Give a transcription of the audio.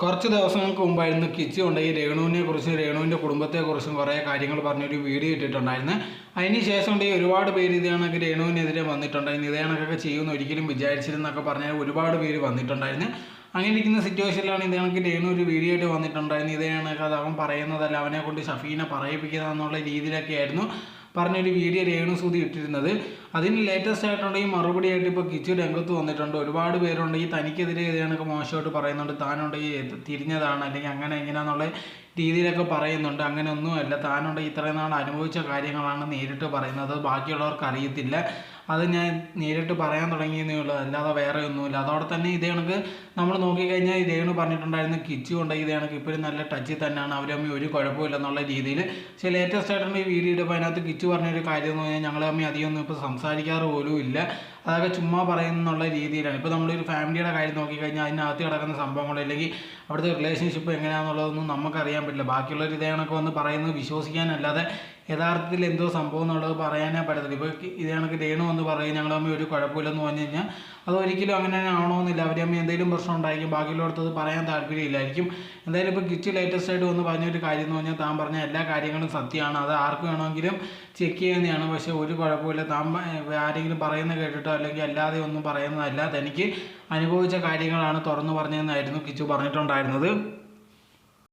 കുറച്ച് ദിവസങ്ങൾക്ക് മുമ്പായിരുന്നു കിച്ചു കൊണ്ട് ഈ രേണുവിനെ കുറിച്ചും രേണുവിൻ്റെ കുടുംബത്തെക്കുറിച്ചും കുറേ കാര്യങ്ങൾ പറഞ്ഞൊരു വീഡിയോ ഇട്ടിട്ടുണ്ടായിരുന്നു. അതിന് ശേഷം ഉണ്ട് ഈ ഒരുപാട് പേര് ഇത് കണക്ക് രേണുവിനെതിരെ വന്നിട്ടുണ്ടായിരുന്നു. ഇതേ കണക്കൊക്കെ ചെയ്യുമെന്ന് ഒരിക്കലും വിചാരിച്ചിരുന്നൊക്കെ പറഞ്ഞാൽ ഒരുപാട് പേര് വന്നിട്ടുണ്ടായിരുന്നു. അങ്ങനെ ഇരിക്കുന്ന സിറ്റുവേഷനിലാണ് ഇത് കണക്ക് രേണു ഒരു വീഡിയോ ആയിട്ട് വന്നിട്ടുണ്ടായിരുന്നു. ഇതേ കണക്ക് അത് അവൻ പറയുന്നതല്ല, അവനെ കൊണ്ട് ഷഫീനെ പറയിപ്പിക്കുക എന്നുള്ള രീതിയിലൊക്കെ ആയിരുന്നു പറഞ്ഞൊരു വീഡിയോ രേണുസുതി ഇട്ടിരുന്നത്. അതിന് ലേറ്റസ്റ്റ് ആയിട്ടുള്ള ഈ മറുപടി ആയിട്ട് ഇപ്പോൾ കിച്ചു രംഗത്ത് വന്നിട്ടുണ്ട്. ഒരുപാട് പേരുണ്ട് ഈ തനിക്കെതിരെ ഇതിനൊക്കെ മോശമായിട്ട് പറയുന്നുണ്ട്, താനുണ്ട് ഈ തിരിഞ്ഞതാണ് അല്ലെങ്കിൽ അങ്ങനെ എങ്ങനെയാണെന്നുള്ള രീതിയിലൊക്കെ പറയുന്നുണ്ട്. അങ്ങനെ ഒന്നുമല്ല, താനുണ്ട് ഇത്രയും നാൾ അനുഭവിച്ച കാര്യങ്ങളാണ് നേരിട്ട് പറയുന്നത്, ബാക്കിയുള്ളവർക്ക് അറിയത്തില്ല. അത് ഞാൻ നേരിട്ട് പറയാൻ തുടങ്ങിയെന്നേ ഉള്ളൂ, അല്ലാതെ വേറെ ഒന്നുമില്ല. അതോടെ തന്നെ ഇതേ കണക്ക് നമ്മൾ നോക്കിക്കഴിഞ്ഞാൽ ഇതേ കണക്ക് പറഞ്ഞിട്ടുണ്ടായിരുന്നു കിച്ചു കൊണ്ട് ഇതേ കണക്ക് ഇപ്പോഴും നല്ല ടച്ചിൽ തന്നെയാണ്, അവരമ്മ ഒരു കുഴപ്പമില്ലെന്നുള്ള രീതിയിൽ. പക്ഷേ ലേറ്റസ്റ്റ് ആയിട്ടുള്ള ഈ വീഡിയോ ഇടുമ്പോൾ അതിനകത്ത് കിച്ചു പറഞ്ഞൊരു കാര്യം എന്ന് പറഞ്ഞാൽ ഞങ്ങൾ തമ്മിൽ അധികം ഒന്നും ഇപ്പോൾ സംസാരിക്കാറ് പോലും ഇല്ല, അതൊക്കെ ചുമ്മാ പറയുന്നുള്ള രീതിയിലാണ്. ഇപ്പോൾ നമ്മളൊരു ഫാമിലിയുടെ കാര്യം നോക്കിക്കഴിഞ്ഞാൽ അതിനകത്ത് കിടക്കുന്ന സംഭവങ്ങൾ അല്ലെങ്കിൽ അവിടുത്തെ റിലേഷൻഷിപ്പ് എങ്ങനെയാണെന്നുള്ളതൊന്നും നമുക്കറിയാൻ പറ്റില്ല. ബാക്കിയുള്ളവർ ഇതേ കണക്ക് വന്ന് പറയുന്നത് വിശ്വസിക്കാനല്ലാതെ യഥാർത്ഥത്തിൽ എന്തോ സംഭവം എന്നുള്ളത് പറയാനേ പറ്റത്തില്ല. ഇപ്പോൾ ഇതേ കണക്ക് രേണു വന്ന് പറയും ഞങ്ങൾ തമ്മിൽ ഒരു കുഴപ്പമില്ലെന്ന് പറഞ്ഞു കഴിഞ്ഞാൽ അതൊരിക്കലും അങ്ങനെ ആവണമെന്നില്ല. അവർ തമ്മിൽ എന്തെങ്കിലും പ്രശ്നം ഉണ്ടായിരിക്കും, ബാക്കിയുള്ളവർക്ക് പറയാൻ താല്പര്യമില്ലായിരിക്കും. എന്തായാലും ഇപ്പോൾ കിച്ചു ലേറ്റസ്റ്റ് ആയിട്ട് വന്ന് പറഞ്ഞൊരു കാര്യം എന്ന് പറഞ്ഞാൽ താൻ പറഞ്ഞ എല്ലാ കാര്യങ്ങളും സത്യമാണ്, അത് ആർക്ക് വേണമെങ്കിലും ചെക്ക് ചെയ്യുന്നതാണ്. പക്ഷേ ഒരു കുഴപ്പമില്ല, താൻ ആരെങ്കിലും പറയുന്നത് കേട്ടിട്ടോ അല്ലെങ്കിൽ അല്ലാതെ ഒന്നും പറയുന്നതല്ല, തനിക്ക് അനുഭവിച്ച കാര്യങ്ങളാണ് തുറന്നു പറഞ്ഞതെന്നായിരുന്നു കിച്ചു പറഞ്ഞിട്ടുണ്ടായിരുന്നത്.